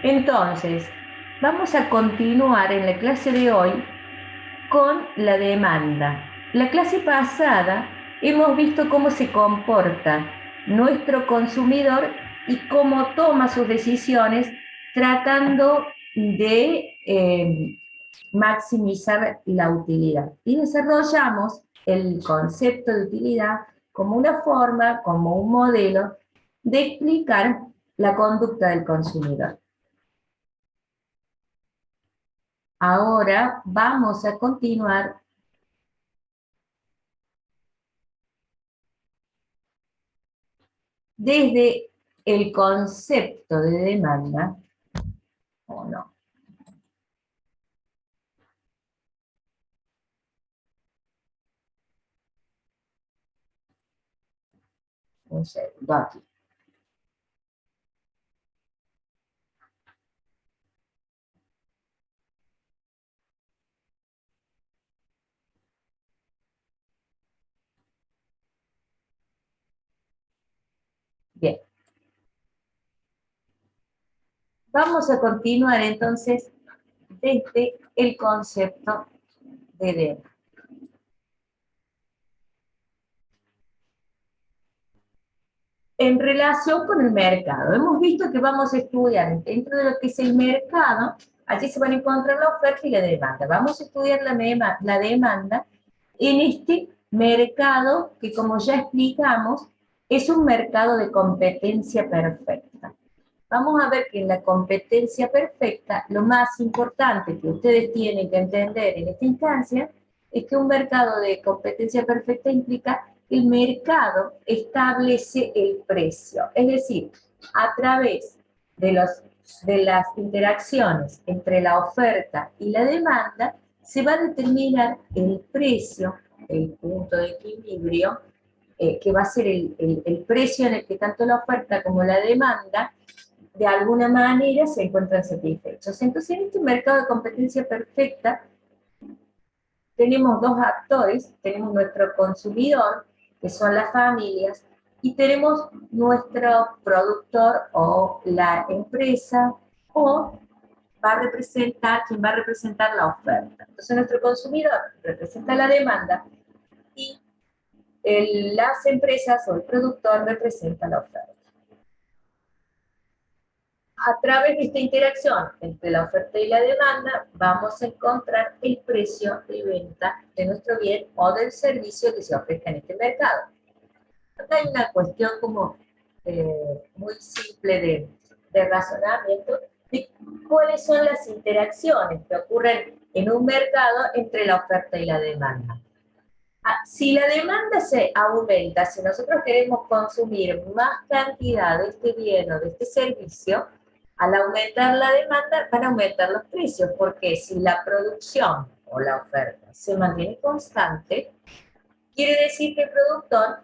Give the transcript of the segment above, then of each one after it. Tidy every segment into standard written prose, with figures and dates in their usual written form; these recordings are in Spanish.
Entonces, vamos a continuar en la clase de hoy con la demanda. La clase pasada hemos visto cómo se comporta nuestro consumidor y cómo toma sus decisiones tratando de maximizar la utilidad. Y desarrollamos el concepto de utilidad como una forma, como un modelo de explicar la conducta del consumidor. Ahora vamos a continuar desde el concepto de demanda, o no. Un segundo aquí. Bien. Vamos a continuar entonces desde el concepto de demanda. En relación con el mercado, hemos visto que vamos a estudiar dentro de lo que es el mercado, allí se van a encontrar la oferta y la demanda. Vamos a estudiar la demanda en este mercado que, como ya explicamos, es un mercado de competencia perfecta. Vamos a ver que en la competencia perfecta, lo más importante que ustedes tienen que entender en esta instancia es que un mercado de competencia perfecta implica que el mercado establece el precio. Es decir, a través de las interacciones entre la oferta y la demanda, se va a determinar el precio, el punto de equilibrio, que va a ser el precio en el que tanto la oferta como la demanda de alguna manera se encuentran satisfechos. Entonces, en este mercado de competencia perfecta, tenemos dos actores, tenemos nuestro consumidor, que son las familias, y tenemos nuestro productor o la empresa, o va a representar, quien va a representar la oferta. Entonces, nuestro consumidor representa la demanda y las empresas o el productor representa la oferta. A través de esta interacción entre la oferta y la demanda, vamos a encontrar el precio de venta de nuestro bien o del servicio que se ofrezca en este mercado. Acá hay una cuestión como muy simple de razonamiento de cuáles son las interacciones que ocurren en un mercado entre la oferta y la demanda. Si la demanda se aumenta, si nosotros queremos consumir más cantidad de este bien o de este servicio, al aumentar la demanda van a aumentar los precios, porque si la producción o la oferta se mantiene constante, quiere decir que el productor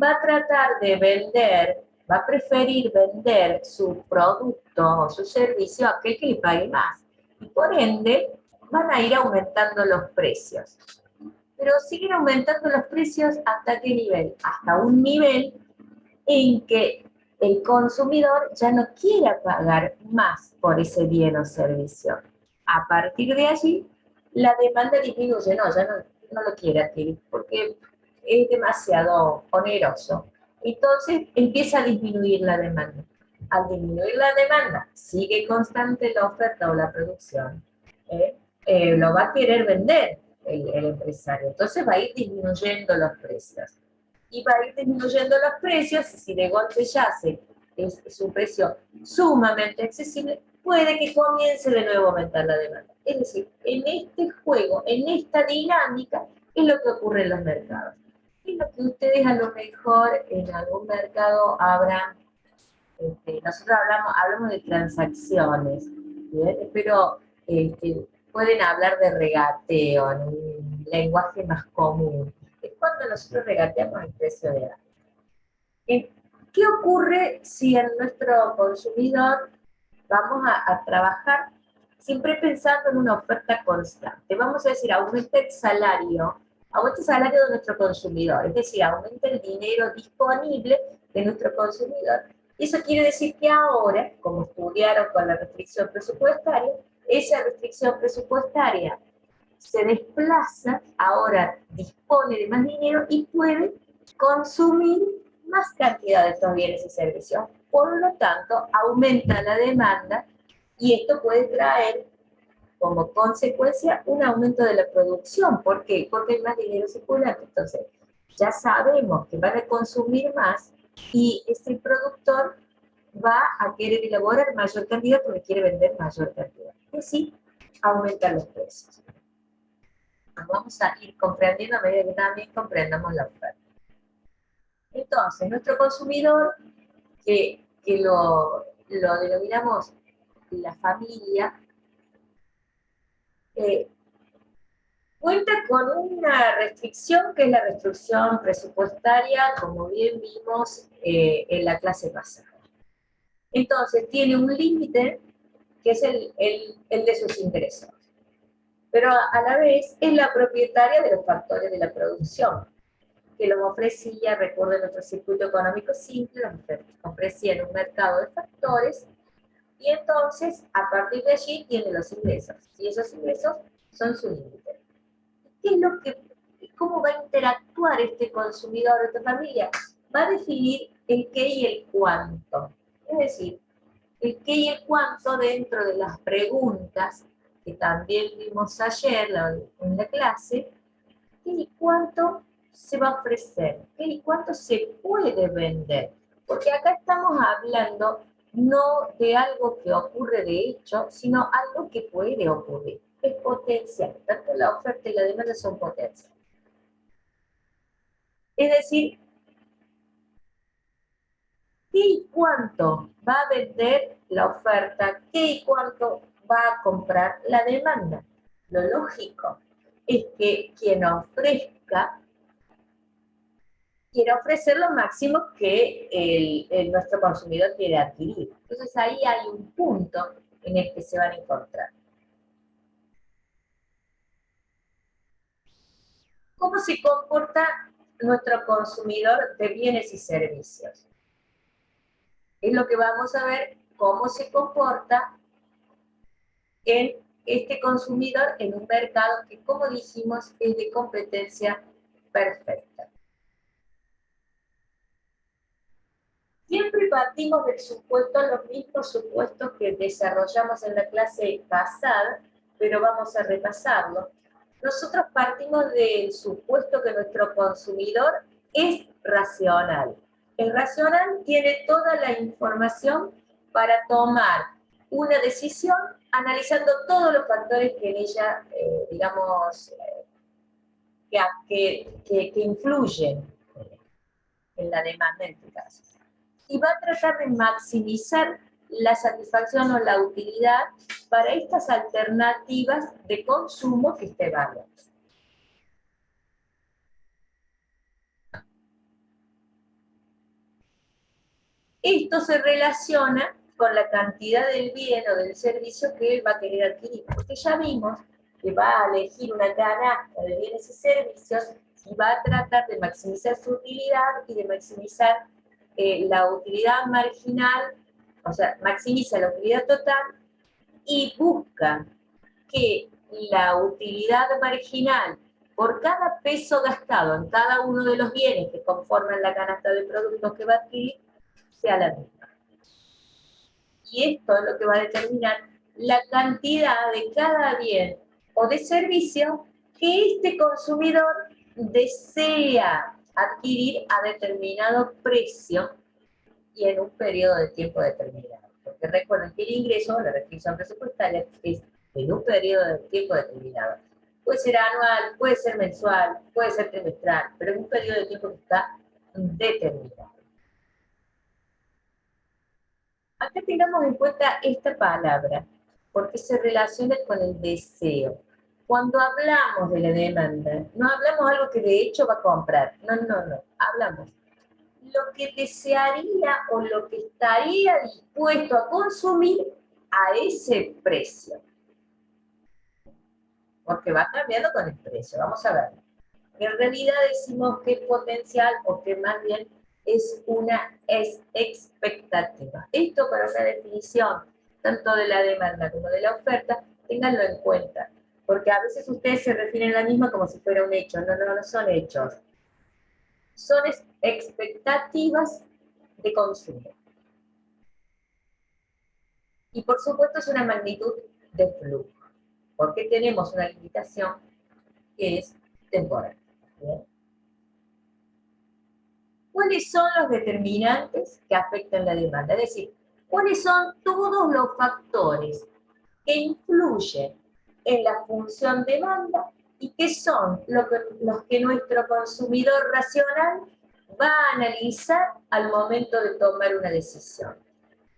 va a tratar de vender, va a preferir vender su producto o su servicio a aquel que le pague más. Y por ende, van a ir aumentando los precios. Pero siguen aumentando los precios ¿hasta qué nivel? Hasta un nivel en que el consumidor ya no quiera pagar más por ese bien o servicio. A partir de allí, la demanda disminuye, ya no lo quiere adquirir porque es demasiado oneroso. Entonces empieza a disminuir la demanda. Al disminuir la demanda, sigue constante la oferta o la producción, lo va a querer vender el empresario. Entonces va a ir disminuyendo los precios. Y va a ir disminuyendo los precios, y si de golpe ya es un precio sumamente accesible, puede que comience de nuevo a aumentar la demanda. Es decir, en este juego, en esta dinámica, es lo que ocurre en los mercados. Es lo que ustedes a lo mejor en algún mercado habrán, nosotros hablamos de transacciones, ¿bien? Pero pueden hablar de regateo en un lenguaje más común. Es cuando nosotros regateamos el precio de algo. ¿Qué ocurre si en nuestro consumidor vamos a trabajar siempre pensando en una oferta constante? Vamos a decir, aumenta el salario de nuestro consumidor, es decir, aumenta el dinero disponible de nuestro consumidor, Eso quiere decir que ahora, como estudiaron con la restricción presupuestaria, esa restricción presupuestaria se desplaza, ahora dispone de más dinero y puede consumir más cantidad de estos bienes y servicios. Por lo tanto, aumenta la demanda y esto puede traer como consecuencia un aumento de la producción. ¿Por qué? Porque hay más dinero circulante. Entonces, ya sabemos que van a consumir más y ese productor va a querer elaborar mayor cantidad porque quiere vender mayor cantidad. Y así aumentan los precios. Vamos a ir comprendiendo a medida que también comprendamos la oferta. Entonces, nuestro consumidor, que lo denominamos la familia, cuenta con una restricción que es la restricción presupuestaria, como bien vimos en la clase pasada. Entonces, tiene un límite que es el de sus ingresos, pero a la vez es la propietaria de los factores de la producción, que los ofrecía, recuerden nuestro circuito económico simple, los ofrecía en un mercado de factores, y entonces, a partir de allí, tiene los ingresos, y esos ingresos son su límite. ¿Qué es lo que, cómo va a interactuar este consumidor, esta familia? Va a definir el qué y el cuánto. Es decir, el qué y el cuánto dentro de las preguntas que también vimos ayer en la clase, qué y cuánto se va a ofrecer, qué y cuánto se puede vender. Porque acá estamos hablando no de algo que ocurre de hecho, sino algo que puede ocurrir. Es potencial, tanto la oferta y la demanda son potenciales. Es decir, ¿qué y cuánto va a vender la oferta? ¿Qué y cuánto va a comprar la demanda? Lo lógico es que quien ofrezca quiere ofrecer lo máximo que nuestro consumidor quiere adquirir. Entonces ahí hay un punto en el que se van a encontrar. ¿Cómo se comporta nuestro consumidor de bienes y servicios? Es lo que vamos a ver cómo se comporta en este consumidor en un mercado que, como dijimos, es de competencia perfecta. Siempre partimos del supuesto, los mismos supuestos que desarrollamos en la clase pasada, pero vamos a repasarlo. Nosotros partimos del supuesto que nuestro consumidor es racional. El racional tiene toda la información para tomar una decisión analizando todos los factores que en ella, digamos, que influyen en la demanda en este caso. Y va a tratar de maximizar la satisfacción o la utilidad para estas alternativas de consumo que esté evaluando. Esto se relaciona con la cantidad del bien o del servicio que él va a querer adquirir, porque ya vimos que va a elegir una canasta de bienes y servicios y va a tratar de maximizar su utilidad y de maximizar la utilidad marginal, o sea, maximiza la utilidad total y busca que la utilidad marginal por cada peso gastado en cada uno de los bienes que conforman la canasta de productos que va a adquirir sea la misma. Y esto es lo que va a determinar la cantidad de cada bien o de servicio que este consumidor desea adquirir a determinado precio y en un periodo de tiempo determinado. Porque recuerden que el ingreso, la restricción presupuestaria, es en un periodo de tiempo determinado. Puede ser anual, puede ser mensual, puede ser trimestral, pero en un periodo de tiempo que está determinado. Acá tengamos en cuenta esta palabra, porque se relaciona con el deseo. Cuando hablamos de la demanda, no hablamos de algo que de hecho va a comprar. No, no, no. Hablamos lo que desearía o lo que estaría dispuesto a consumir a ese precio. Porque va cambiando con el precio. Vamos a ver. En realidad decimos que es potencial o que más bien es expectativa. Esto para una definición, tanto de la demanda como de la oferta, ténganlo en cuenta, porque a veces ustedes se refieren a la misma como si fuera un hecho. No, no, no son hechos. Son expectativas de consumo. Y por supuesto es una magnitud de flujo, porque tenemos una limitación que es temporal. ¿Bien? ¿Cuáles son los determinantes que afectan la demanda? Es decir, ¿cuáles son todos los factores que influyen en la función demanda y que son los que nuestro consumidor racional va a analizar al momento de tomar una decisión?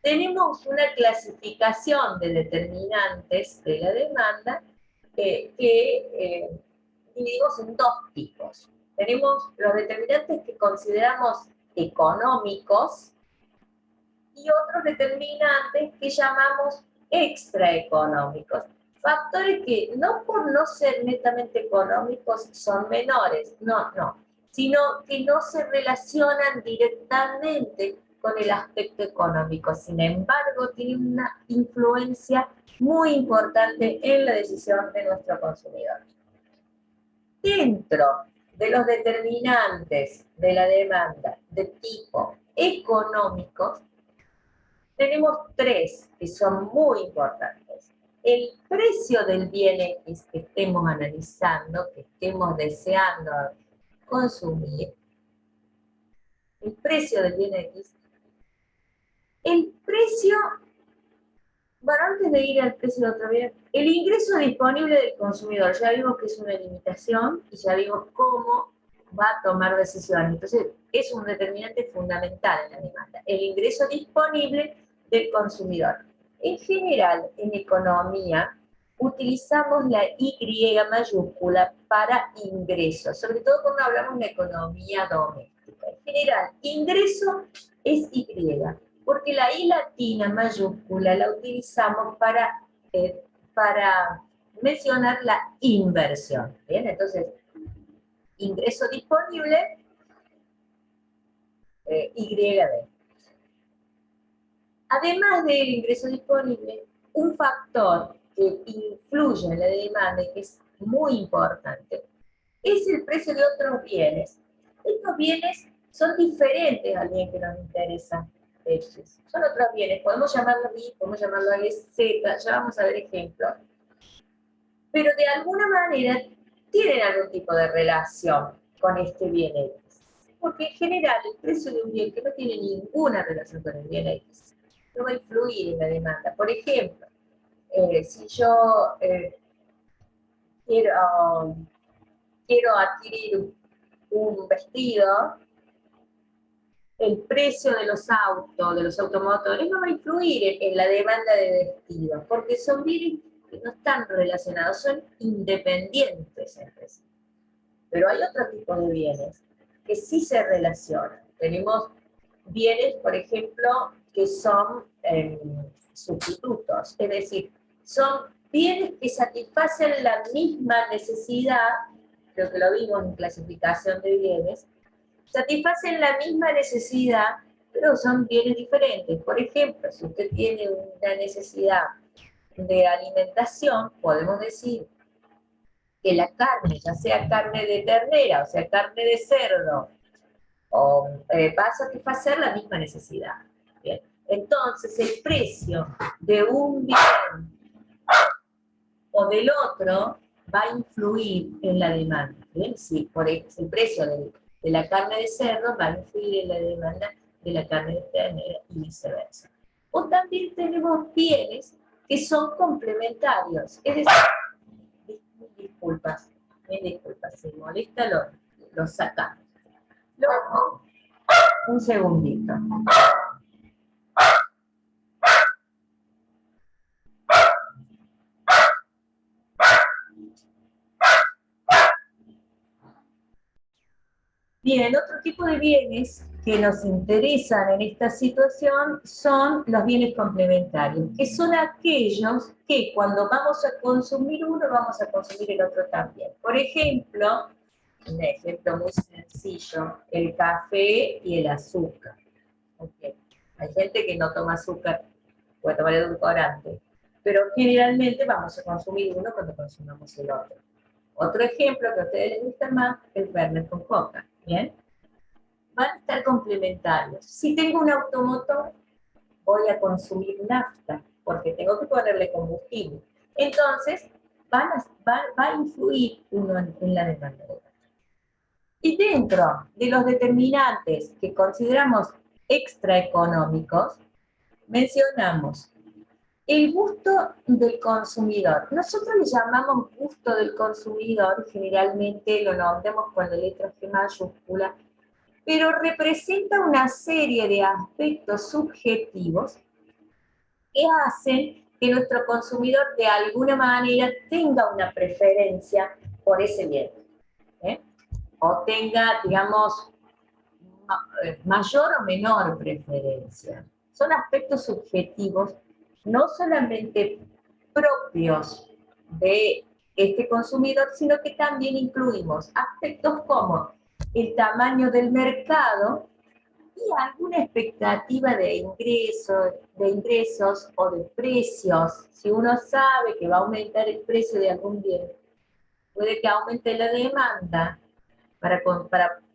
Tenemos una clasificación de determinantes de la demanda que dividimos en dos tipos. Tenemos los determinantes que consideramos económicos y otros determinantes que llamamos extraeconómicos. Factores que no por no ser netamente económicos son menores, no, sino que no se relacionan directamente con el aspecto económico. Sin embargo, tienen una influencia muy importante en la decisión de nuestro consumidor. Dentro de los determinantes de la demanda de tipo económico, tenemos tres que son muy importantes. El precio del bien X que estemos analizando, que estemos deseando consumir, el precio del bien X, el precio, bueno, antes de ir al precio de otro bien, el ingreso disponible del consumidor, ya vimos que es una limitación y ya vimos cómo va a tomar decisiones. Entonces, es un determinante fundamental en la demanda, el ingreso disponible del consumidor. En general, en economía, utilizamos la Y mayúscula para ingresos, sobre todo cuando hablamos de economía doméstica. En general, ingreso es Y, porque la I latina mayúscula la utilizamos para mencionar la inversión. ¿Bien? Entonces, ingreso disponible, YD. Además del ingreso disponible, un factor que influye en la demanda y que es muy importante es el precio de otros bienes. Estos bienes son diferentes al bien que nos interesa. Son otros bienes, podemos llamarlo Y, podemos llamarlo Z, ya vamos a ver ejemplos. Pero de alguna manera tienen algún tipo de relación con este bien X. Porque en general el precio de un bien que no tiene ninguna relación con el bien X no va a influir en la demanda. Por ejemplo, si yo quiero adquirir un vestido, el precio de los autos, de los automotores, no va a influir en la demanda de vestidos, porque son bienes que no están relacionados, son independientes entre sí. Pero hay otro tipo de bienes que sí se relacionan. Tenemos bienes, por ejemplo, que son sustitutos, es decir, son bienes que satisfacen la misma necesidad, creo que lo vimos en clasificación de bienes, satisfacen la misma necesidad, pero son bienes diferentes. Por ejemplo, si usted tiene una necesidad de alimentación, podemos decir que la carne, ya sea carne de ternera, o sea, carne de cerdo, va a satisfacer la misma necesidad. ¿Bien? Entonces, el precio de un bien o del otro va a influir en la demanda. ¿Bien? Sí, por el precio de la carne de cerdo va a influir en la demanda de la carne de ternera y viceversa. O también tenemos bienes que son complementarios. Es decir, disculpas, si molesta lo sacamos. Un segundito. Bien, otro tipo de bienes que nos interesan en esta situación son los bienes complementarios, que son aquellos que cuando vamos a consumir uno, vamos a consumir el otro también. Por ejemplo, un ejemplo muy sencillo, el café y el azúcar. Okay. Hay gente que no toma azúcar, puede tomar edulcorante, pero generalmente vamos a consumir uno cuando consumamos el otro. Otro ejemplo que a ustedes les gusta más, el Fernet con coca, ¿bien? Van a estar complementarios. Si tengo un automotor, voy a consumir nafta, porque tengo que ponerle combustible. Entonces, va a influir uno en la demanda de gas. Y dentro de los determinantes que consideramos extraeconómicos, mencionamos el gusto del consumidor. Nosotros le llamamos gusto del consumidor, generalmente lo nombramos con la letra G mayúscula, pero representa una serie de aspectos subjetivos que hacen que nuestro consumidor de alguna manera tenga una preferencia por ese bien, ¿eh? O tenga, digamos, mayor o menor preferencia. Son aspectos subjetivos, no solamente propios de este consumidor, sino que también incluimos aspectos como el tamaño del mercado y alguna expectativa de ingresos o de precios. Si uno sabe que va a aumentar el precio de algún bien, puede que aumente la demanda para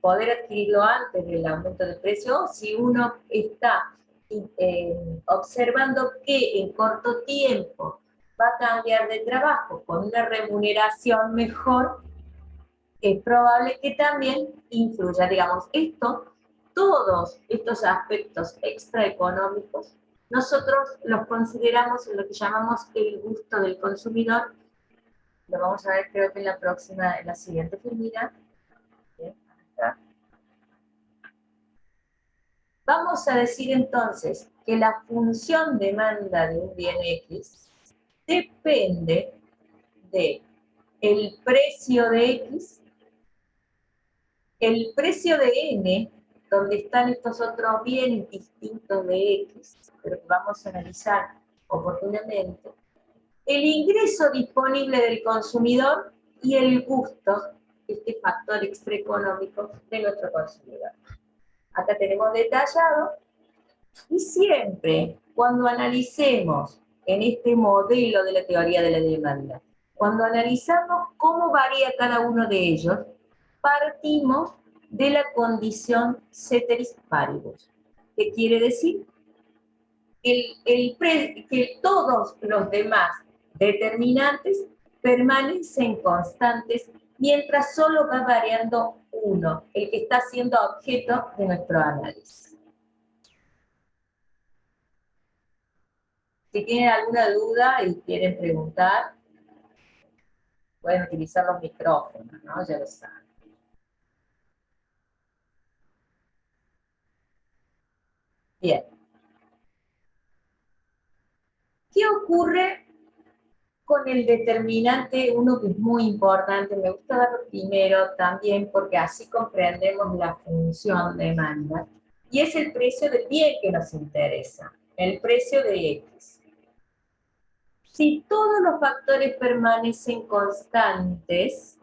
poder adquirirlo antes del aumento del precio, o si uno está observando que en corto tiempo va a cambiar de trabajo con una remuneración mejor, es probable que también influya, digamos, todos estos aspectos extraeconómicos, nosotros los consideramos en lo que llamamos el gusto del consumidor. Lo vamos a ver creo que en la siguiente filmina. Bien, acá. Vamos a decir entonces que la función demanda de un bien X depende de el precio de X, el precio de N, donde están estos otros bienes distintos de X, pero que vamos a analizar oportunamente, el ingreso disponible del consumidor y el gusto, este factor extraeconómico de nuestro consumidor. Acá tenemos detallado, y siempre cuando analicemos en este modelo de la teoría de la demanda, cuando analizamos cómo varía cada uno de ellos, partimos de la condición ceteris paribus. ¿Qué quiere decir? Que todos los demás determinantes permanecen constantes mientras solo va variando uno, el que está siendo objeto de nuestro análisis. Si tienen alguna duda y quieren preguntar, pueden utilizar los micrófonos, ¿no? Ya lo saben. Bien. ¿Qué ocurre con el determinante, uno que es muy importante? Me gusta darlo primero también porque así comprendemos la función demanda, y es el precio del bien que nos interesa, el precio de X. Si todos los factores permanecen constantes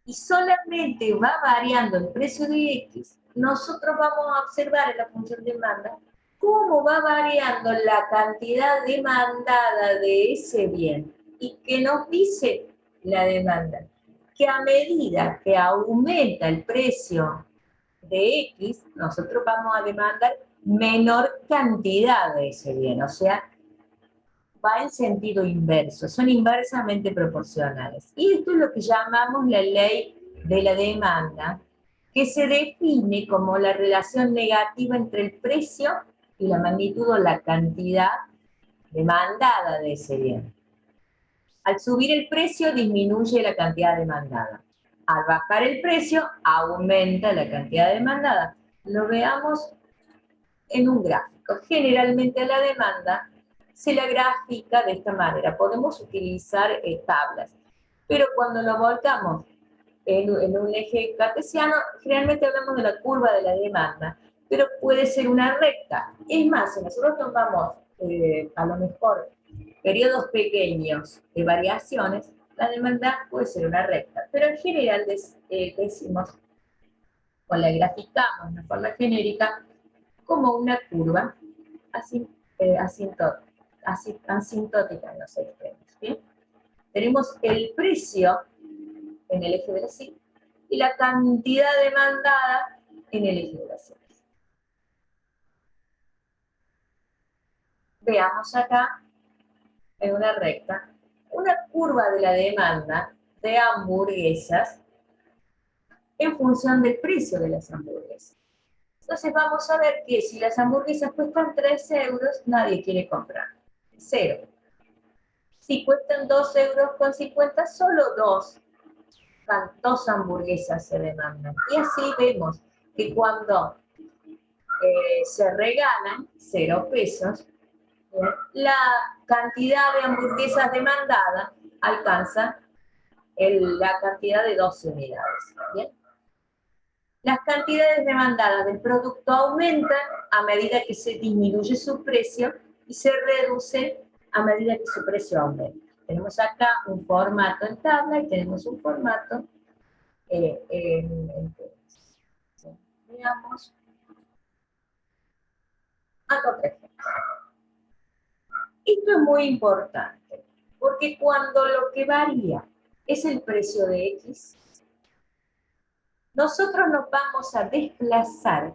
y solamente va variando el precio de X, nosotros vamos a observar en la función demanda cómo va variando la cantidad demandada de ese bien. ¿Y qué nos dice la demanda? Que a medida que aumenta el precio de X, nosotros vamos a demandar menor cantidad de ese bien, o sea, va en sentido inverso, son inversamente proporcionales. Y esto es lo que llamamos la ley de la demanda, que se define como la relación negativa entre el precio y la magnitud o la cantidad demandada de ese bien. Al subir el precio, disminuye la cantidad demandada. Al bajar el precio, aumenta la cantidad demandada. Lo veamos en un gráfico. Generalmente la demanda se la grafica de esta manera. Podemos utilizar tablas, pero cuando lo volcamos en un eje cartesiano, generalmente hablamos de la curva de la demanda, pero puede ser una recta. Es más, si nosotros tomamos a lo mejor periodos pequeños de variaciones, La demanda puede ser una recta, pero en general decimos, o la graficamos de forma genérica, como una curva asintótica en los extremos. ¿Bien? Tenemos el precio en el eje de las Y y la cantidad demandada en el eje de las Y. Veamos acá, en una recta, una curva de la demanda de hamburguesas en función del precio de las hamburguesas. Entonces vamos a ver que si las hamburguesas cuestan 3 euros, nadie quiere comprar. 0. Si cuestan 2,50 euros, solo dos hamburguesas se demandan. Y así vemos que cuando se regalan 0 pesos, la cantidad de hamburguesas demandada alcanza la cantidad de 12 unidades. ¿Bien? Las cantidades demandadas del producto aumentan a medida que se disminuye su precio y se reduce a medida que su precio aumenta. Tenemos acá un formato en tabla y tenemos un formato en temas. Veamos. Acá otro ejemplo. Esto es muy importante, porque cuando lo que varía es el precio de X, nosotros nos vamos a desplazar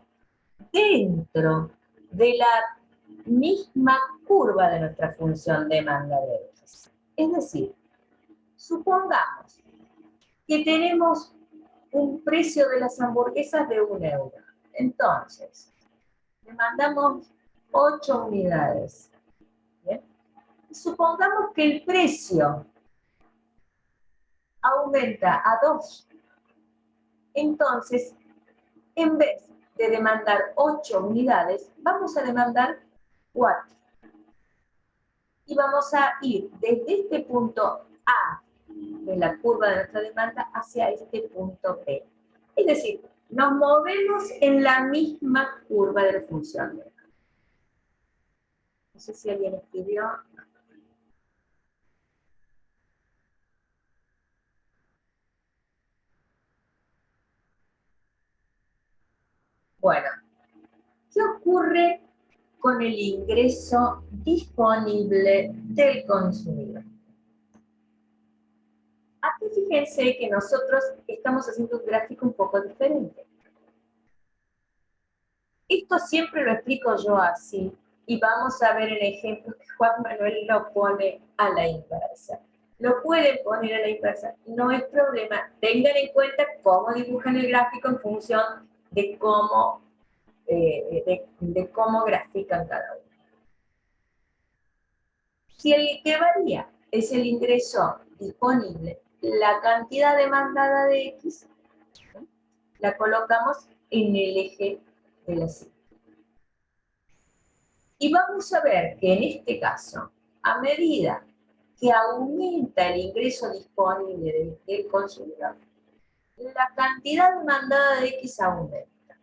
dentro de la misma curva de nuestra función demanda de X. Es decir, supongamos que tenemos un precio de las hamburguesas de 1 euro. Entonces, demandamos 8 unidades. ¿Bien? Supongamos que el precio aumenta a 2. Entonces, en vez de demandar 8 unidades, vamos a demandar 4. Y vamos a ir desde este punto A de la curva de nuestra demanda hacia este punto B. Es decir, nos movemos en la misma curva de la función. No sé si alguien escribió. Bueno, ¿qué ocurre con el ingreso disponible del consumidor? Aquí fíjense que nosotros estamos haciendo un gráfico un poco diferente. Esto siempre lo explico yo así, y vamos a ver el ejemplo que Juan Manuel lo pone a la inversa. Lo pueden poner a la inversa, no es problema. Tengan en cuenta cómo dibujan el gráfico en función de cómo, cómo grafican cada uno. Si el que varía es el ingreso disponible, la cantidad demandada de X, la colocamos en el eje de la Y. Y vamos a ver que en este caso, a medida que aumenta el ingreso disponible del consumidor, la cantidad demandada de X aumenta.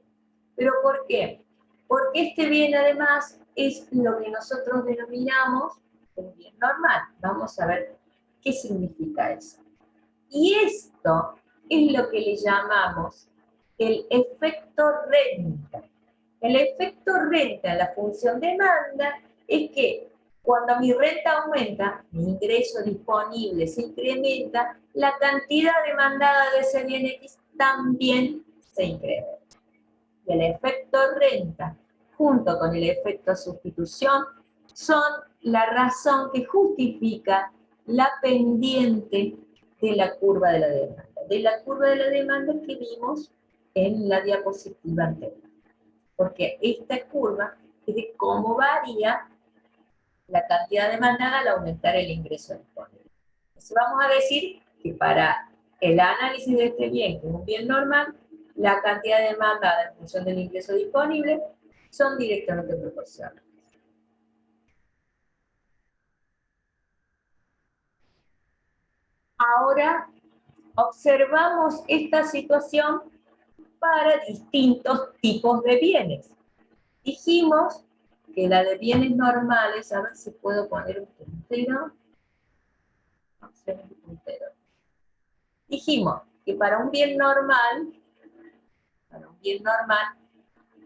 ¿Pero por qué? Porque este bien además es lo que nosotros denominamos un bien normal. Vamos a ver qué significa eso. Y esto es lo que le llamamos el efecto renta. El efecto renta en la función demanda es que cuando mi renta aumenta, mi ingreso disponible se incrementa, la cantidad demandada de ese bien X también se incrementa. Y el efecto renta, junto con el efecto sustitución, son la razón que justifica la pendiente de la curva de la demanda. De la curva de la demanda que vimos en la diapositiva anterior. Porque esta curva es de cómo varía la cantidad demandada al aumentar el ingreso disponible. Entonces vamos a decir que para el análisis de este bien, que es un bien normal, la cantidad demandada en función del ingreso disponible son directamente proporcionales. Ahora observamos esta situación para distintos tipos de bienes. Dijimos que la de bienes normales, a ver si puedo poner un puntero. Opciones de puntero. Dijimos que para un bien normal,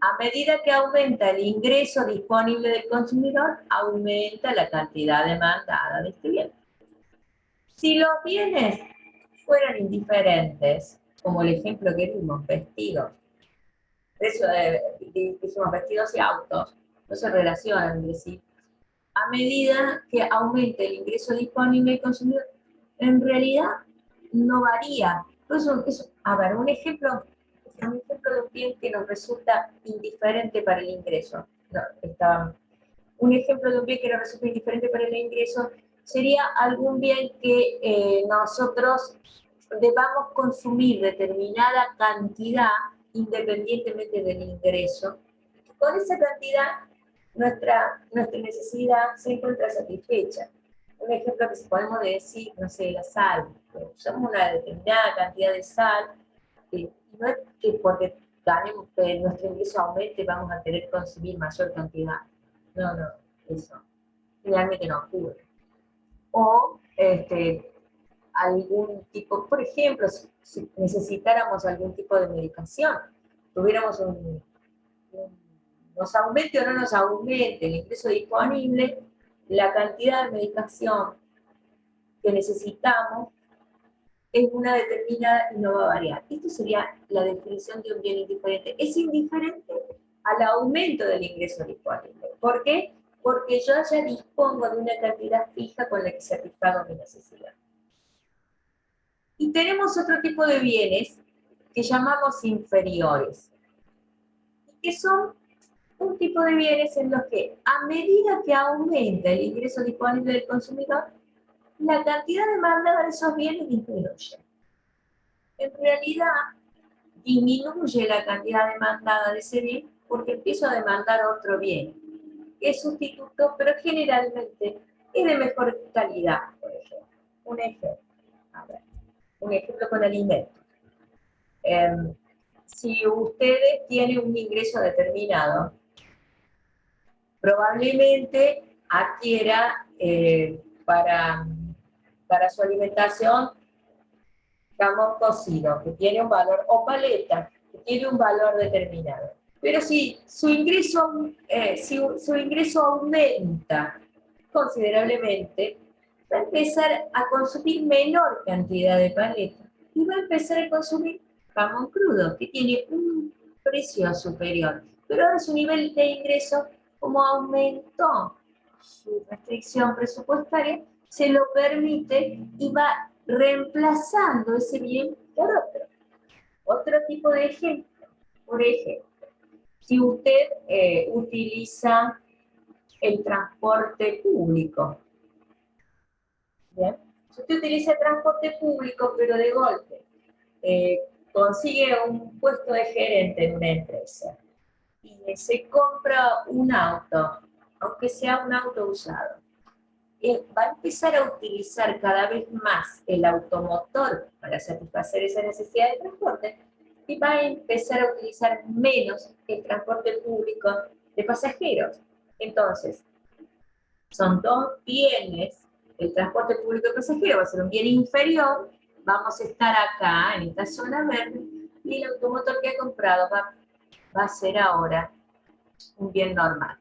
a medida que aumenta el ingreso disponible del consumidor, aumenta la cantidad demandada de este bien. Si los bienes fueran indiferentes, como el ejemplo que vimos, vestidos, dijimos vestidos y autos, no se relacionan entre sí. A medida que aumente el ingreso disponible del consumidor, en realidad no varía. Entonces, a ver, un ejemplo de un bien que nos resulta indiferente para el ingreso. No, un ejemplo de un bien que nos resulta indiferente para el ingreso sería algún bien que nosotros debamos consumir determinada cantidad independientemente del ingreso. Con esa cantidad, nuestra necesidad se encuentra satisfecha. Un ejemplo que podemos decir, no sé, la sal. Usamos una determinada cantidad de sal, no es que porque ganemos, que nuestro ingreso aumente, vamos a querer consumir mayor cantidad. No, eso realmente no ocurre. O algún tipo, por ejemplo, si necesitáramos algún tipo de medicación, tuviéramos nos aumente o no nos aumente el ingreso disponible, la cantidad de medicación que necesitamos es una determinada y no va a variar. Esto sería la definición de un bien indiferente. Es indiferente al aumento del ingreso disponible. ¿Por qué? Porque yo ya dispongo de una cantidad fija con la que satisfago mi necesidad. Y tenemos otro tipo de bienes que llamamos inferiores, que son un tipo de bienes en los que, a medida que aumenta el ingreso disponible del consumidor, la cantidad demandada de esos bienes disminuye. En realidad, disminuye la cantidad demandada de ese bien porque empiezo a demandar otro bien, que es sustituto, pero generalmente es de mejor calidad, por ejemplo. Un ejemplo con alimentos. Si ustedes tienen un ingreso determinado, probablemente adquiera para su alimentación jamón cocido, que tiene un valor, o paleta, que tiene un valor determinado. Pero si su ingreso aumenta considerablemente, va a empezar a consumir menor cantidad de paleta y va a empezar a consumir jamón crudo, que tiene un precio superior. Pero ahora su nivel de ingreso, como aumentó su restricción presupuestaria, se lo permite y va reemplazando ese bien por otro. Otro tipo de ejemplo, por ejemplo, si usted utiliza el transporte público, ¿bien? Si usted utiliza el transporte público, pero de golpe consigue un puesto de gerente en una empresa y se compra un auto, aunque sea un auto usado, va a empezar a utilizar cada vez más el automotor para satisfacer esa necesidad de transporte y va a empezar a utilizar menos el transporte público de pasajeros. Entonces, son dos bienes, el transporte público de pasajeros va a ser un bien inferior, vamos a estar acá en esta zona verde y el automotor que ha comprado va a ser ahora un bien normal,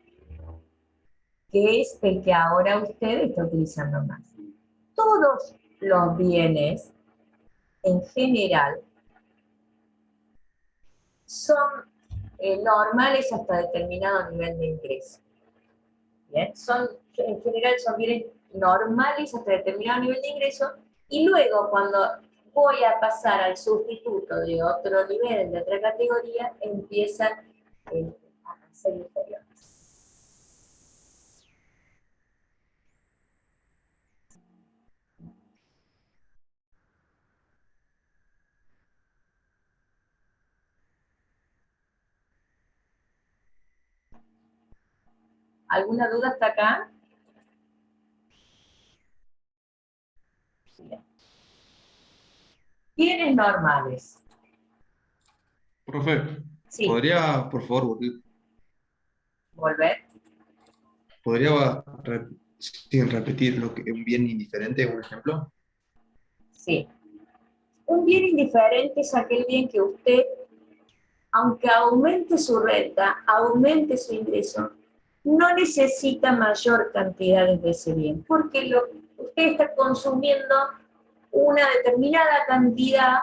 que es el que ahora usted está utilizando más. Todos los bienes, en general, son normales hasta determinado nivel de ingreso. ¿Bien? En general son bienes normales hasta determinado nivel de ingreso, y luego cuando voy a pasar al sustituto de otro nivel, de otra categoría, empiezan a ser inferiores. ¿Alguna duda hasta acá? Bien. Bienes normales. Profe, Sí, ¿podría, por favor, volver. podría sin repetir lo que un bien indiferente, un ejemplo? Sí. Un bien indiferente es aquel bien que usted, aunque aumente su renta, aumente su ingreso, no necesita mayor cantidad de ese bien, porque usted está consumiendo una determinada cantidad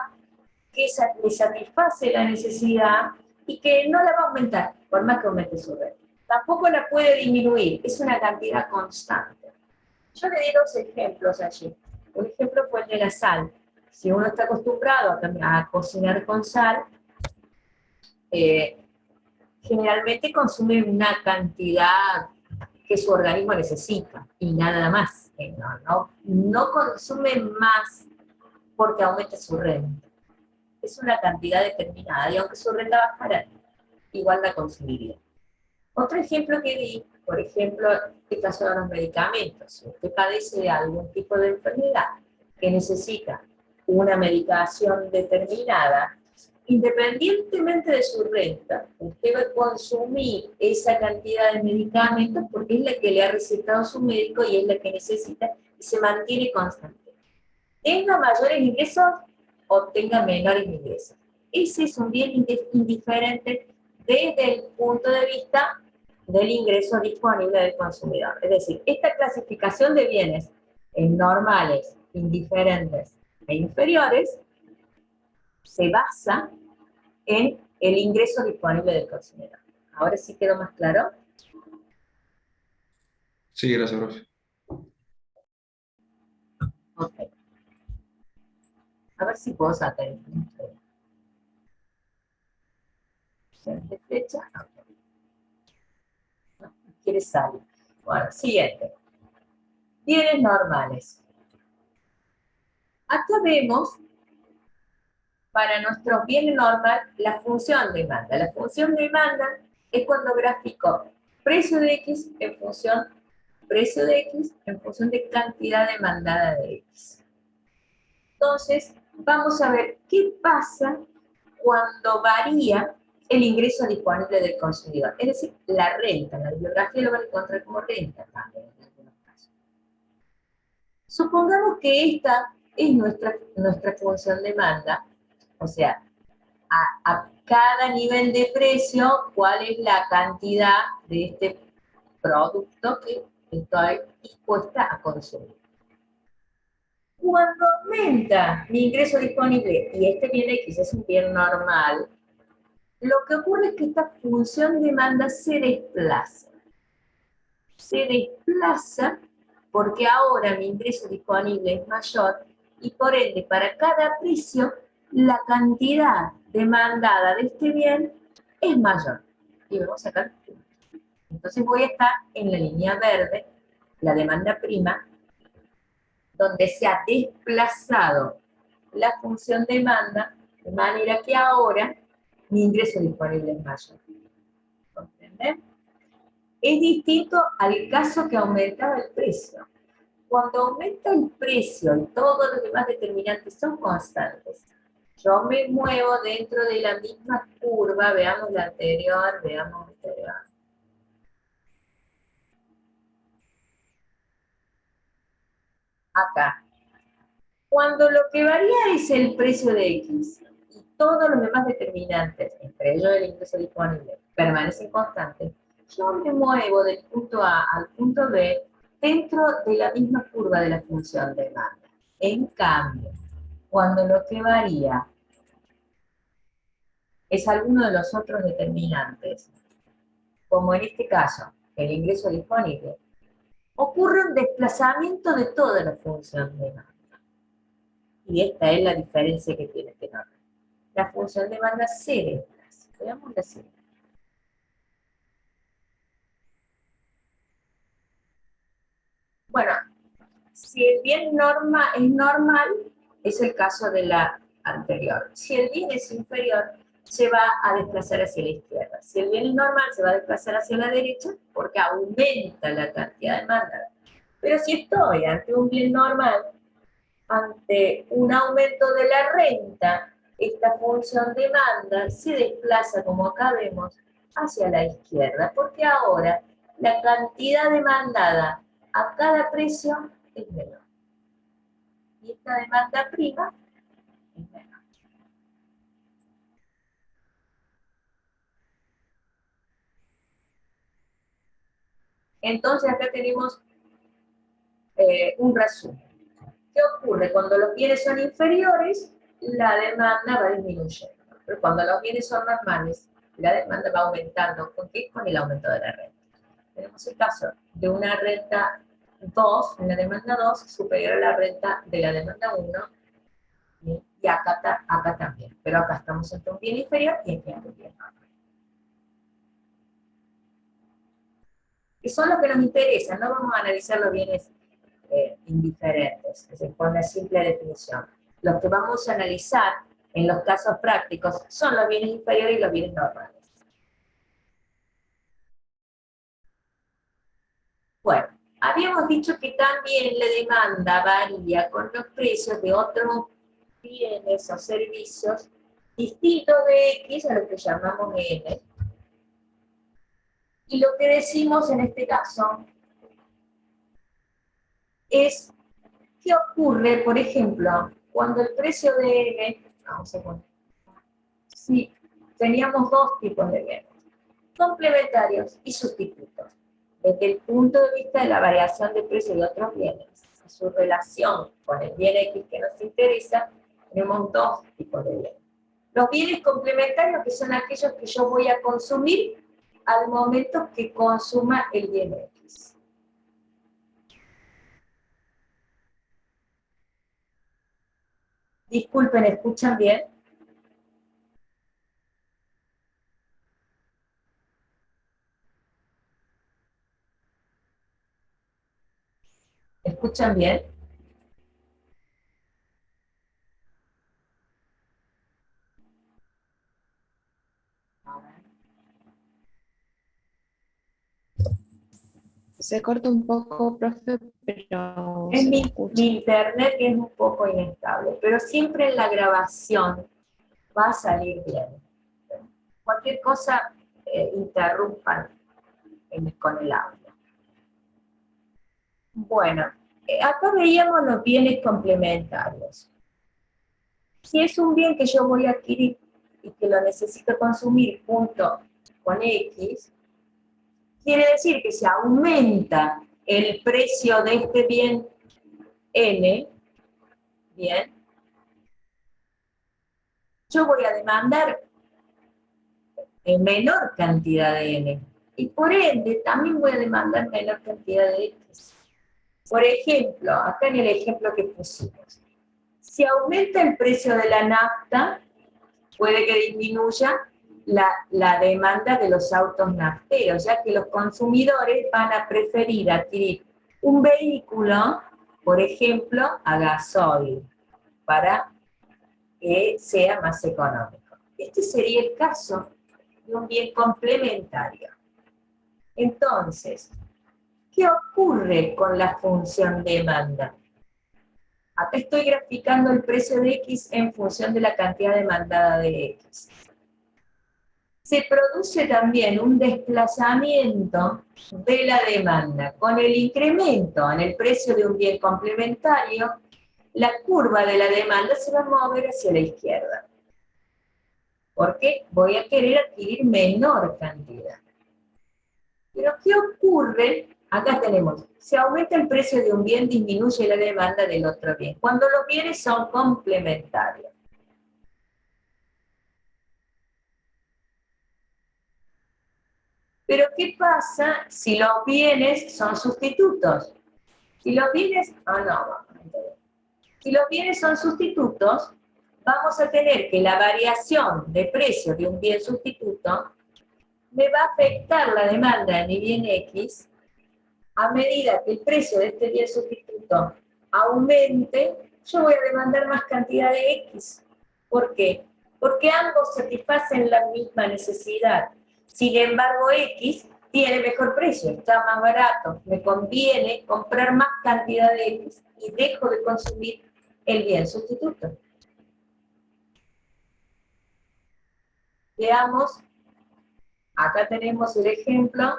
que le satisface la necesidad y que no la va a aumentar, por más que aumente su renta. Tampoco la puede disminuir, es una cantidad constante. Yo le di dos ejemplos allí. Un ejemplo fue el de la sal. Si uno está acostumbrado a cocinar con sal, generalmente consume una cantidad que su organismo necesita y nada más. No consume más porque aumenta su renta. Es una cantidad determinada y aunque su renta bajara, igual la consumiría. Otro ejemplo que di, por ejemplo, el caso de los medicamentos. Si usted padece de algún tipo de enfermedad que necesita una medicación determinada, independientemente de su renta, usted va a consumir esa cantidad de medicamentos porque es la que le ha recetado su médico y es la que necesita y se mantiene constante. Tenga mayores ingresos o tenga menores ingresos. Ese es un bien indiferente desde el punto de vista del ingreso disponible del consumidor. Es decir, esta clasificación de bienes en normales, indiferentes e inferiores se basa en el ingreso disponible del consumidor. ¿Ahora sí quedó más claro? Sí, gracias, profe. Ok. A ver si puedo sacar el de fecha. No, quiere salir. Bueno, siguiente. Bienes normales. Acá vemos para nuestros bienes normales la función demanda. La función demanda es cuando grafico precio de X en función precio de X en función de cantidad demandada de X. Entonces, vamos a ver qué pasa cuando varía el ingreso disponible del consumidor. Es decir, la renta. En la bibliografía lo van a encontrar como renta también en algunos casos. Supongamos que esta es nuestra función demanda, o sea, a cada nivel de precio, cuál es la cantidad de este producto que estoy dispuesta a consumir. Cuando aumenta mi ingreso disponible, y este bien X es un bien normal, lo que ocurre es que esta función demanda se desplaza. Se desplaza porque ahora mi ingreso disponible es mayor y por ende para cada precio la cantidad demandada de este bien es mayor. Y vamos a sacar. Entonces voy a estar en la línea verde, la demanda prima, donde se ha desplazado la función demanda, de manera que ahora mi ingreso disponible es mayor. ¿Comprenden? Es distinto al caso que aumentaba el precio. Cuando aumenta el precio y todos los demás determinantes son constantes, yo me muevo dentro de la misma curva, veamos la anterior, veamos la anterior. Acá. Cuando lo que varía es el precio de X y todos los demás determinantes, entre ellos el ingreso disponible, permanecen constantes, yo me muevo del punto A al punto B dentro de la misma curva de la función de demanda. En cambio, cuando lo que varía es alguno de los otros determinantes, como en este caso, el ingreso disponible, ocurre un desplazamiento de toda la función de demanda. Y esta es la diferencia que tiene este nombre. La función demanda se desplaza. Veamos la siguiente. Bueno, si el bien es normal, es el caso de la anterior. Si el bien es inferior, se va a desplazar hacia la izquierda. Si el bien es normal, se va a desplazar hacia la derecha porque aumenta la cantidad demandada. Pero si estoy ante un bien normal, ante un aumento de la renta, esta función demanda se desplaza, como acá vemos, hacia la izquierda, porque ahora la cantidad demandada a cada precio es menor. y esta demanda prima es menor. Entonces acá tenemos un resumen. ¿Qué ocurre? Cuando los bienes son inferiores, la demanda va disminuyendo. Pero cuando los bienes son normales, la demanda va aumentando. ¿Con qué? Con el aumento de la renta. Tenemos el caso de una renta 2, una demanda 2 superior a la renta de la demanda 1, y acá también. Pero acá estamos entre un bien inferior y entre un bien normal. Que son los que nos interesan, no vamos a analizar los bienes indiferentes, es decir, por una simple definición. Los que vamos a analizar en los casos prácticos son los bienes inferiores y los bienes normales. Bueno, habíamos dicho que también la demanda varía con los precios de otros bienes o servicios distintos de X a lo que llamamos N. Y lo que decimos en este caso es qué ocurre, por ejemplo, cuando el precio de N, vamos a poner, si teníamos dos tipos de bienes, complementarios y sustitutos. Desde el punto de vista de la variación de precio de otros bienes, y su relación con el bien X que nos interesa, tenemos dos tipos de bienes. Los bienes complementarios, que son aquellos que yo voy a consumir al momento que consuma el bien X. Disculpen, ¿escuchan bien? ¿Escuchan bien? Se corta un poco, profe, pero Es se mi escucha. internet que es un poco inestable, pero siempre en la grabación va a salir bien. Cualquier cosa interrumpan con el audio. Bueno, acá veíamos los bienes complementarios. Si es un bien que yo voy a adquirir y que lo necesito consumir junto con X, quiere decir que si aumenta el precio de este bien N, bien, yo voy a demandar en menor cantidad de N. Y por ende, también voy a demandar menor cantidad de X. Por ejemplo, acá en el ejemplo que pusimos, si aumenta el precio de la nafta, puede que disminuya la demanda de los autos nafteros, ya que los consumidores van a preferir adquirir un vehículo, por ejemplo, a gasoil, para que sea más económico. Este sería el caso de un bien complementario. Entonces, ¿qué ocurre con la función demanda? Acá estoy graficando el precio de X en función de la cantidad demandada de X. Se produce también un desplazamiento de la demanda. Con el incremento en el precio de un bien complementario, la curva de la demanda se va a mover hacia la izquierda. Porque voy a querer adquirir menor cantidad. Pero ¿qué ocurre? Acá tenemos, si aumenta el precio de un bien, disminuye la demanda del otro bien, cuando los bienes son complementarios. Pero ¿qué pasa si los bienes son sustitutos? Si los bienes, si los bienes son sustitutos, vamos a tener que la variación de precio de un bien sustituto me va a afectar la demanda de mi bien X a medida que el precio de este bien sustituto aumente, yo voy a demandar más cantidad de X. ¿Por qué? Porque ambos satisfacen la misma necesidad. Sin embargo, X tiene mejor precio, está más barato, me conviene comprar más cantidad de X y dejo de consumir el bien sustituto. Veamos, acá tenemos el ejemplo.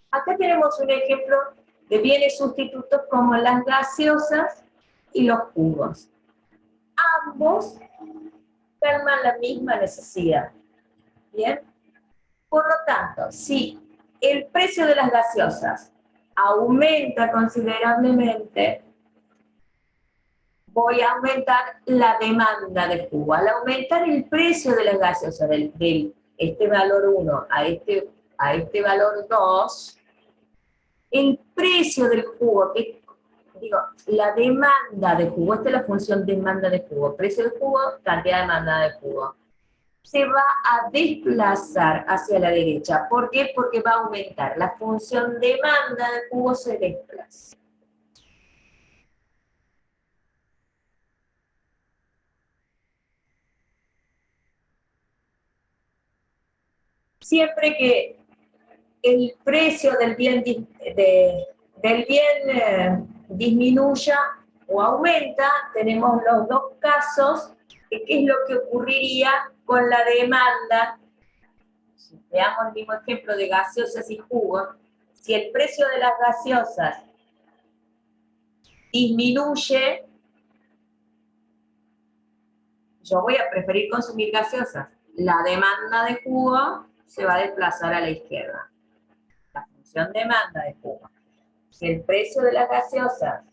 Acá tenemos un ejemplo de bienes sustitutos como las gaseosas y los jugos. Ambos calman la misma necesidad. ¿Bien? Por lo tanto, si el precio de las gaseosas aumenta considerablemente, voy a aumentar la demanda de jugo. Al aumentar el precio de las gaseosas de este valor 1 a este valor 2, el precio del jugo, la demanda de jugo, esta es la función demanda de jugo, precio de jugo, cantidad de demanda de jugo, se va a desplazar hacia la derecha. ¿Por qué? Porque va a aumentar. La función demanda de jugo se desplaza. Siempre que el precio del bien, disminuya o aumenta, tenemos los dos casos de qué es lo que ocurriría con la demanda. Veamos el mismo ejemplo de gaseosas y jugos. Si el precio de las gaseosas disminuye, yo voy a preferir consumir gaseosas. La demanda de jugo se va a desplazar a la izquierda. La función demanda de jugo. Si el precio de las gaseosas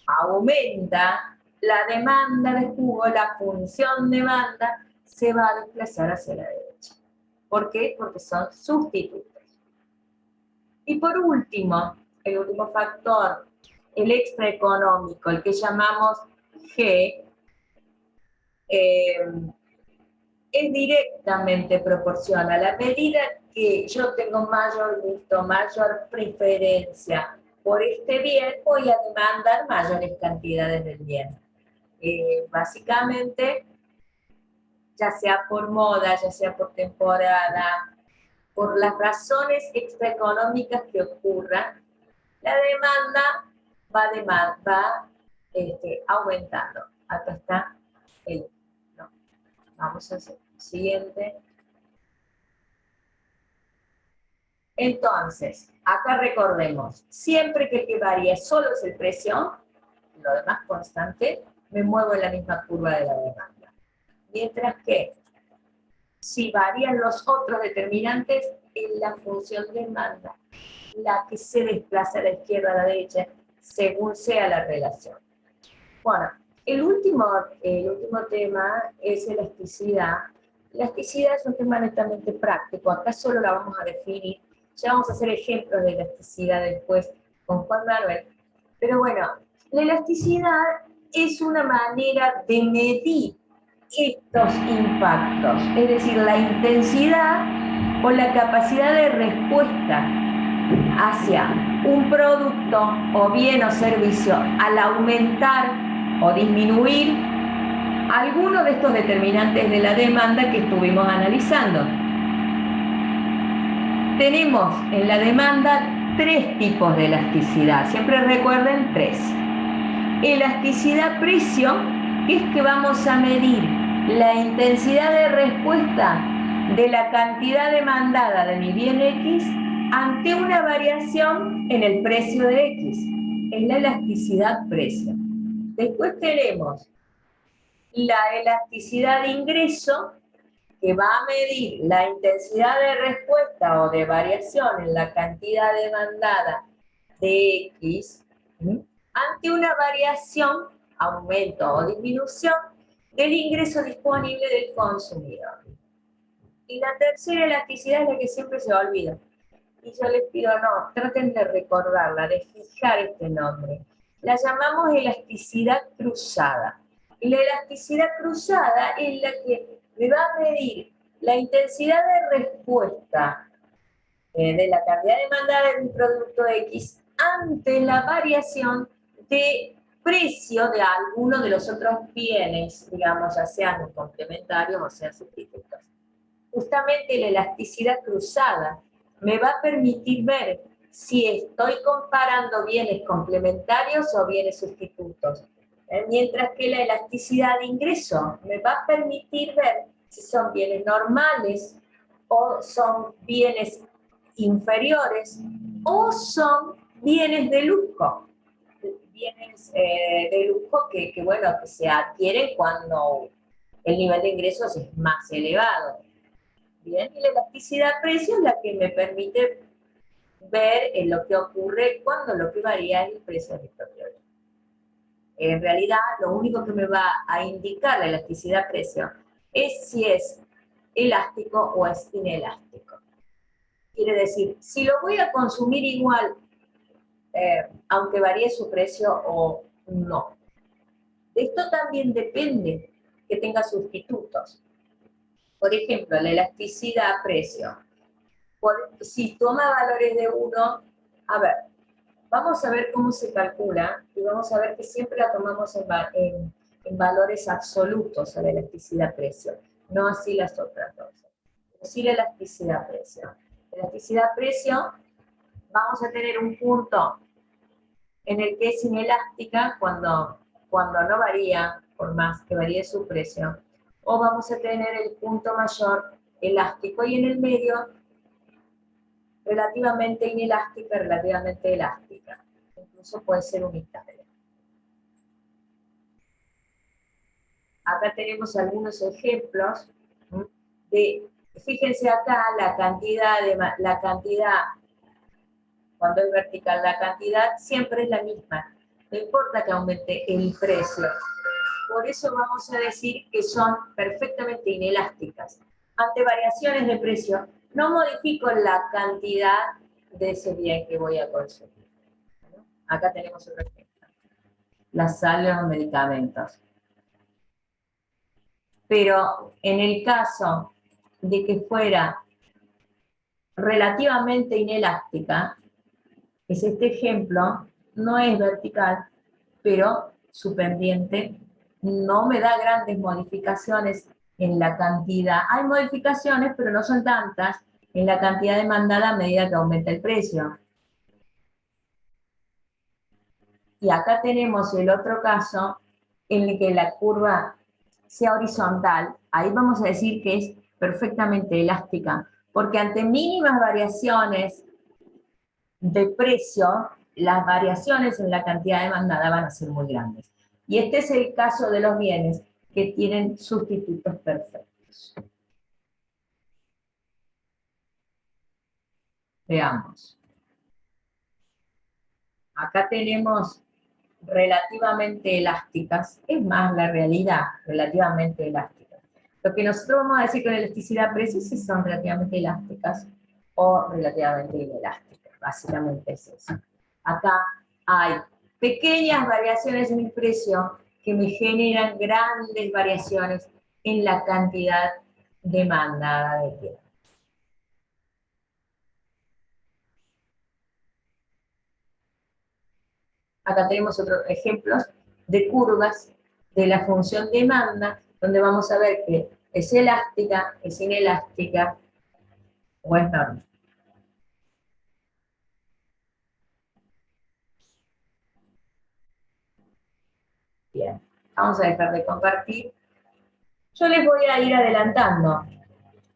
aumenta, la demanda de jugo, la función demanda, se va a desplazar hacia la derecha. ¿Por qué? Porque son sustitutos. Y por último, el último factor, el extraeconómico, el que llamamos G, es directamente proporcional. A la medida que yo tengo mayor gusto, mayor preferencia por este bien, voy a demandar mayores cantidades del bien. Básicamente, ya sea por moda, ya sea por temporada, por las razones extraeconómicas que ocurran, la demanda va aumentando. Acá está el... ¿no? Vamos al siguiente. Entonces, acá recordemos, siempre que el que varía solo es el precio, lo demás constante, me muevo en la misma curva de la demanda. Mientras que, si varían los otros determinantes, es la función demanda la que se desplaza a la izquierda a la derecha, según sea la relación. Bueno, el último tema es elasticidad. Elasticidad es un tema netamente práctico, acá solo la vamos a definir, ya vamos a hacer ejemplos de elasticidad después con Juan Manuel, pero bueno, la elasticidad es una manera de medir estos impactos, es decir, la intensidad o la capacidad de respuesta hacia un producto o bien o servicio al aumentar o disminuir alguno de estos determinantes de la demanda que estuvimos analizando. Tenemos en la demanda 3 tipos de elasticidad, siempre recuerden 3. Elasticidad precio, que es que vamos a medir la intensidad de respuesta de la cantidad demandada de mi bien X ante una variación en el precio de X. Es la elasticidad precio. Después tenemos la elasticidad de ingreso, que va a medir la intensidad de respuesta o de variación en la cantidad demandada de X ante una variación, aumento o disminución del ingreso disponible del consumidor. Y la tercera elasticidad es la que siempre se olvida. Y yo les pido, no, traten de recordarla, de fijar este nombre. La llamamos elasticidad cruzada. Y la elasticidad cruzada es la que me va a medir la intensidad de respuesta de la cantidad demandada de un producto X ante la variación de precio de alguno de los otros bienes, digamos, ya sean complementarios o sean sustitutos. Justamente la elasticidad cruzada me va a permitir ver si estoy comparando bienes complementarios o bienes sustitutos. Mientras que la elasticidad de ingreso me va a permitir ver si son bienes normales o son bienes inferiores o son bienes de lujo. Bienes de lujo que, bueno, que se adquieren cuando el nivel de ingresos es más elevado. Bien, y la elasticidad de precios es la que me permite ver lo que ocurre cuando lo que varía es el precio de mi propio bien. En realidad, lo único que me va a indicar la elasticidad de precio es si es elástico o es inelástico. Quiere decir, si lo voy a consumir igual, aunque varíe su precio o no. De esto también depende que tenga sustitutos. Por ejemplo, la elasticidad precio. Si toma valores de 1, a ver, vamos a ver cómo se calcula y vamos a ver que siempre la tomamos en valores absolutos a la elasticidad precio, no así las otras dos. Sí la elasticidad precio. La elasticidad precio, vamos a tener un punto en el que es inelástica cuando no varía, por más que varíe su precio, o vamos a tener el punto mayor elástico y en el medio relativamente inelástica, relativamente elástica. Incluso puede ser unitaria. Acá tenemos algunos ejemplos de, fíjense acá, la cantidad, cuando es vertical, la cantidad siempre es la misma. No importa que aumente el precio. Por eso vamos a decir que son perfectamente inelásticas. Ante variaciones de precio, no modifico la cantidad de ese bien que voy a consumir. Acá tenemos otro ejemplo. La sal de los medicamentos. Pero en el caso de que fuera relativamente inelástica, es este ejemplo, no es vertical, pero su pendiente no me da grandes modificaciones en la cantidad. Hay modificaciones, pero no son tantas en la cantidad demandada a medida que aumenta el precio. Y acá tenemos el otro caso en el que la curva sea horizontal. Ahí vamos a decir que es perfectamente elástica, porque ante mínimas variaciones de precio, las variaciones en la cantidad demandada van a ser muy grandes. Y este es el caso de los bienes que tienen sustitutos perfectos. Veamos. Acá tenemos relativamente elásticas, es más la realidad, relativamente elásticas. Lo que nosotros vamos a decir con elasticidad de precios si son relativamente elásticas o relativamente inelásticas, básicamente es eso. Acá hay pequeñas variaciones en el precio que me generan grandes variaciones en la cantidad demandada de bien. Acá tenemos otros ejemplos de curvas de la función demanda, donde vamos a ver que es elástica, es inelástica o es normal. Bien, vamos a dejar de compartir. Yo les voy a ir adelantando.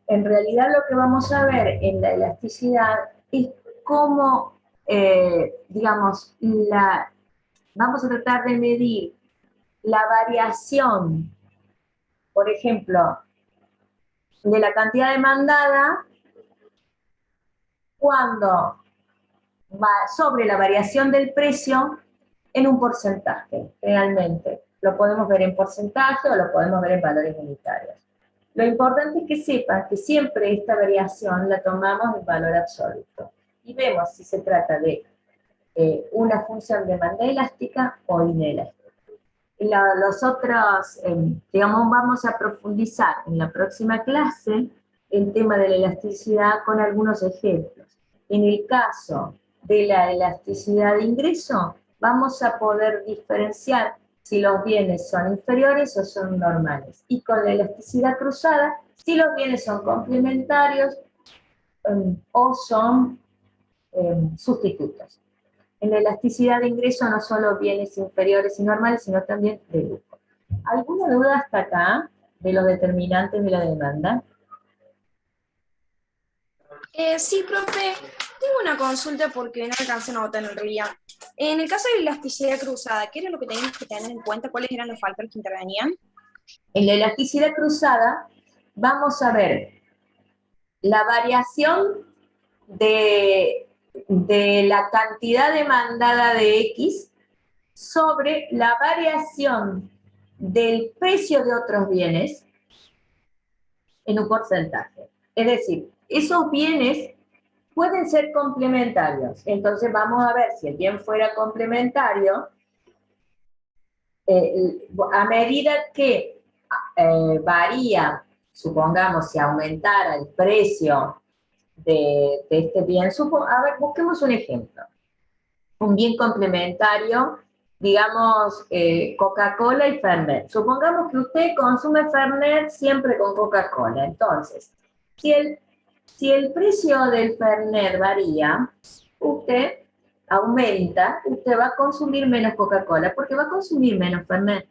En realidad lo que vamos a ver en la elasticidad es cómo, digamos, vamos a tratar de medir la variación, por ejemplo, de la cantidad demandada cuando va sobre la variación del precio en un porcentaje, realmente. Lo podemos ver en porcentaje o lo podemos ver en valores unitarios. Lo importante es que sepan que siempre esta variación la tomamos en valor absoluto. Y vemos si se trata de una función de demanda elástica o inelástica. Los otros, digamos, vamos a profundizar en la próxima clase el tema de la elasticidad con algunos ejemplos. En el caso de la elasticidad de ingreso, vamos a poder diferenciar si los bienes son inferiores o son normales. Y con la elasticidad cruzada, si los bienes son complementarios o son sustitutos. En la elasticidad de ingreso no solo bienes inferiores y normales, sino también de lujo. ¿Alguna duda hasta acá de los determinantes de la demanda? Sí, profe. Tengo una consulta porque no alcancé a notar en realidad. En el caso de la elasticidad cruzada, ¿qué era lo que teníamos que tener en cuenta? ¿Cuáles eran los factores que intervenían? En la elasticidad cruzada vamos a ver la variación de la cantidad demandada de X sobre la variación del precio de otros bienes en un porcentaje. Es decir, esos bienes pueden ser complementarios. Entonces vamos a ver si el bien fuera complementario, a medida que varía, supongamos, si aumentara el precio de este bien, a ver, busquemos un ejemplo. Un bien complementario, digamos, Coca-Cola y Fernet. Supongamos que usted consume Fernet siempre con Coca-Cola. Entonces, si el precio del Fernet varía, usted aumenta, usted va a consumir menos Coca-Cola porque va a consumir menos Fernet.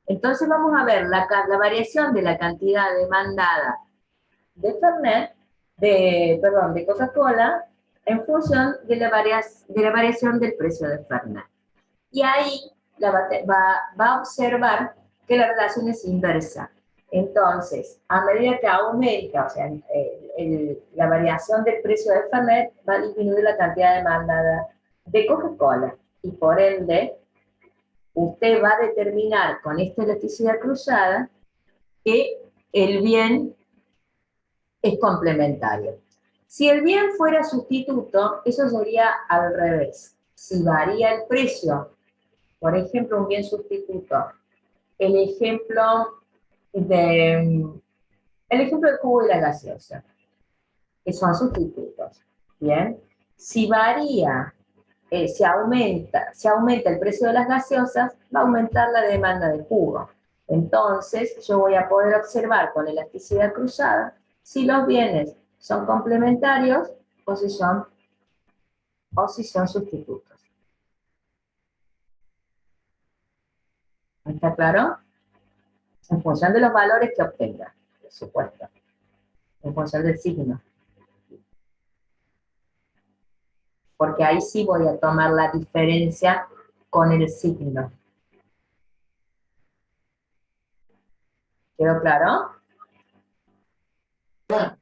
Entonces vamos a ver la variación de la cantidad demandada de Fernet, de Coca-Cola, en función de la variación del precio de Fernet. Y ahí va a observar que la relación es inversa. Entonces, a medida que aumenta, o sea, la variación del precio de Fernet, va a disminuir la cantidad demandada de Coca-Cola. Y por ende, usted va a determinar con esta elasticidad cruzada que el bien es complementario. Si el bien fuera sustituto, eso sería al revés. Si varía el precio, por ejemplo, un bien sustituto, el ejemplo del jugo y la gaseosa, que son sustitutos. Bien, si varía, si aumenta el precio de las gaseosas, va a aumentar la demanda de jugo. Entonces, yo voy a poder observar con elasticidad cruzada si los bienes son complementarios o si son sustitutos. ¿Está claro? En función de los valores que obtenga, por supuesto. En función del signo. Porque ahí sí voy a tomar la diferencia con el signo. ¿Quedó claro?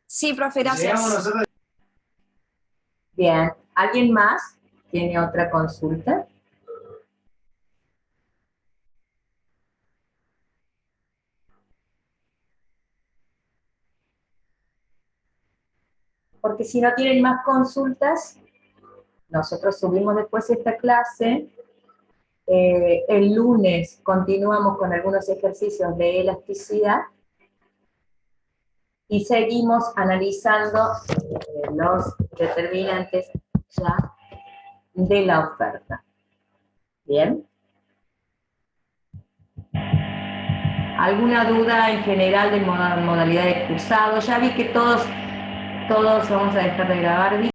Sí, profe, gracias. Bien. ¿Alguien más tiene otra consulta? Porque si no tienen más consultas, nosotros subimos después esta clase. El lunes continuamos con algunos ejercicios de elasticidad y seguimos analizando los determinantes ya de la oferta. ¿Bien? ¿Alguna duda en general de modalidad de cursado? Ya vi que todos vamos a dejar de grabar.